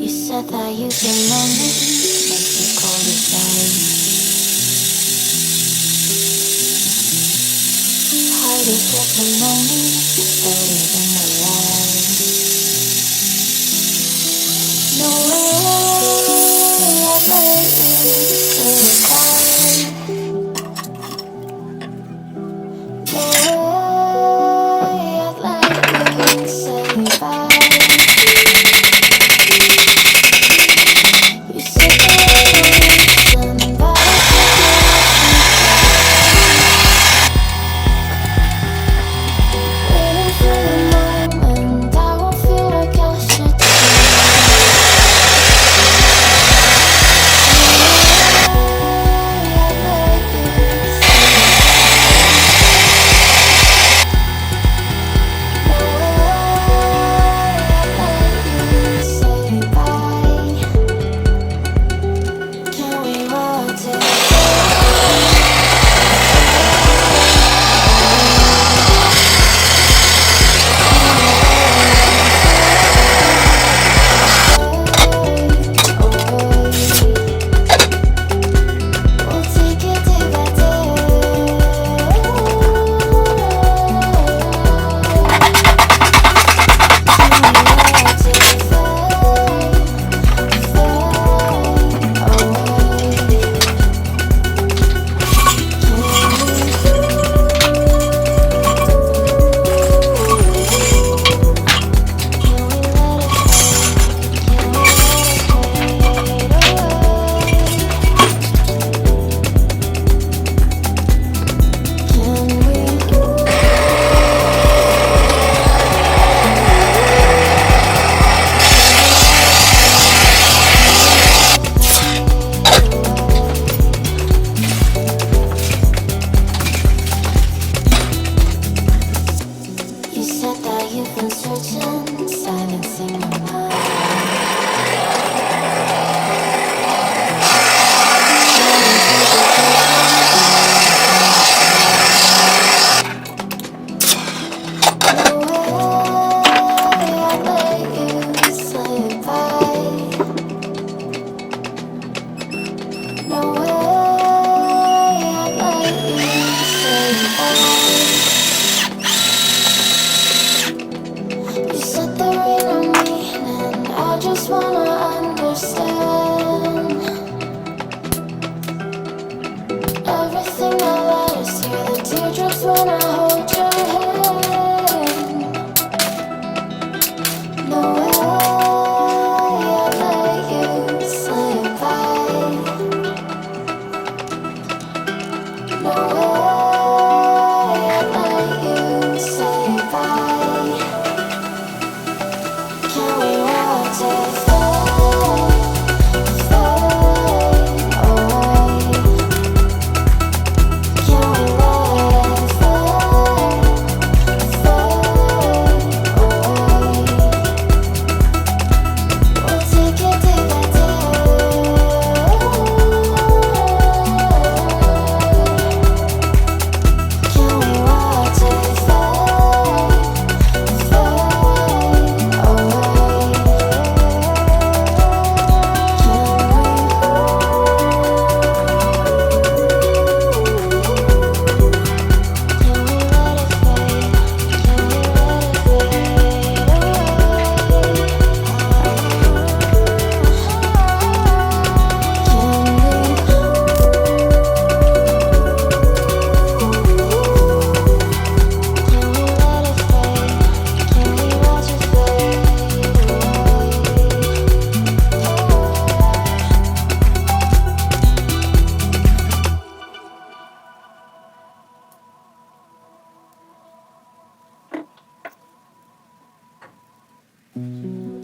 said that you've been lonely, makes you cold as ice. Hard to get to know me, better than the lies. No way I'd let you say goodbye. No way I'd let you say bye. You said that you were somebody.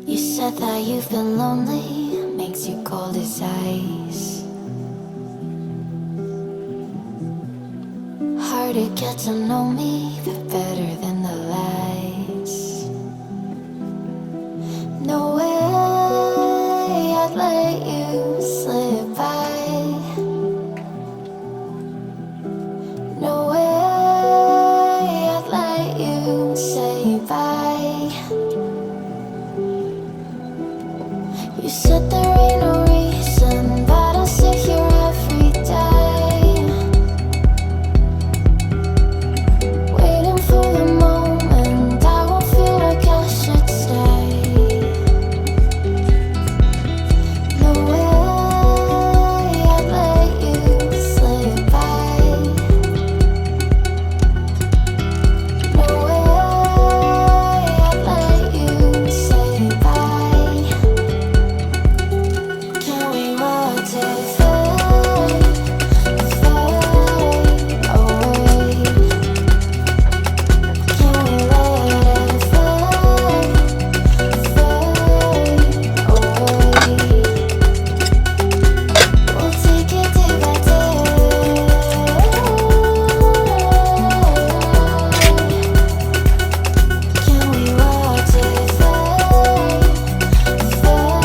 You said that you've been lonely, makes you cold as ice. Hard to get to know me, but better than the lies. No way I'd let you slip by. No way I'd let you say bye. You said there ain't no reason, but I sit here every day, waiting for the moment I won't feel like I should stay. No way I'd let you slip by. No way I'd let you say bye. Can we watch it fade, fade away? Can we let it fade, fade away? We'll take it day by day. Can we watch it fade, fade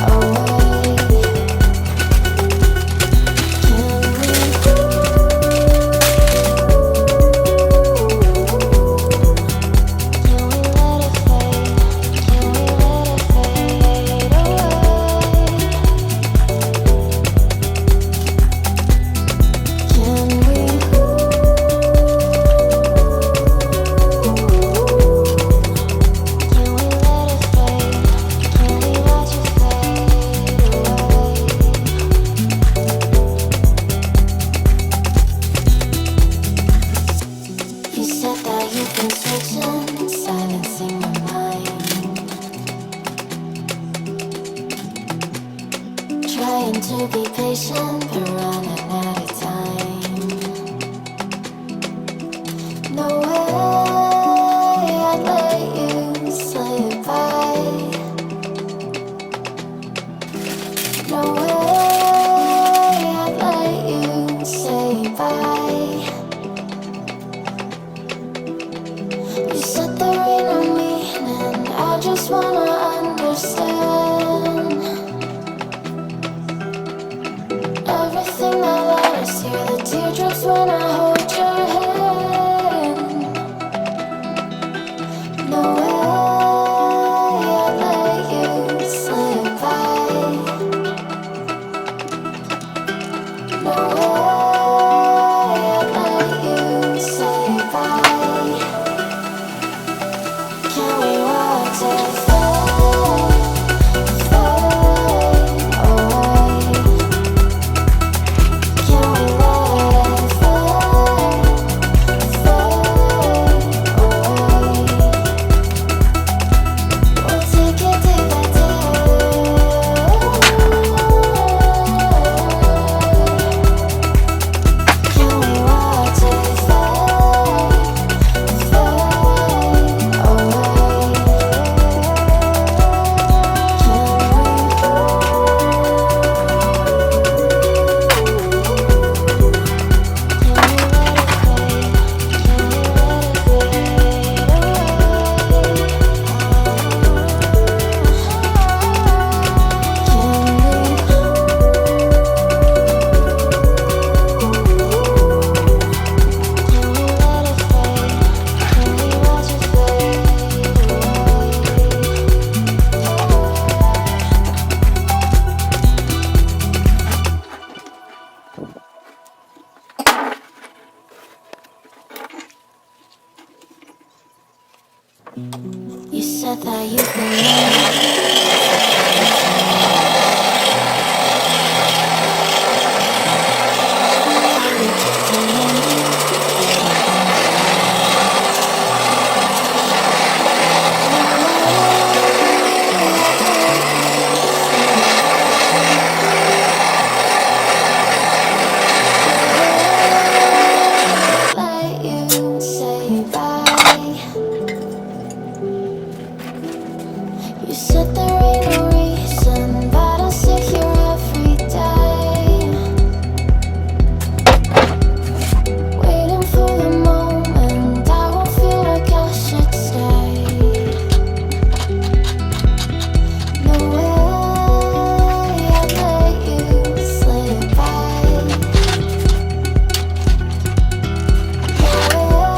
away? You said that you've been searching, silencing my mind, trying to be patient, but running out of time. No way I'd let you slip by. No way I'd let you say bye. You said there ain't no meaning, I just wanna understand everything that lasts here, the teardrops when I hold your hand. No way I'd let you slip by. No way I'd let you say bye. Can we watch it fade, fade away? Can we let it fade, fade away? We'll take it day by day. Can we watch it fade, fade away? You said that you've been lonely. Let you say bye. You said there ain't no reason, but I sit here every day, waiting for the moment I won't feel like I should stay. No way I'd let you slip by. No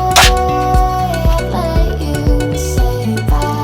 way I'd let you say bye.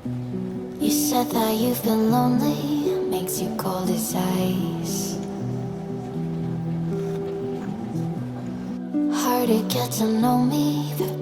You said that you've been lonely, makes you cold as ice. Hard to get to know me, the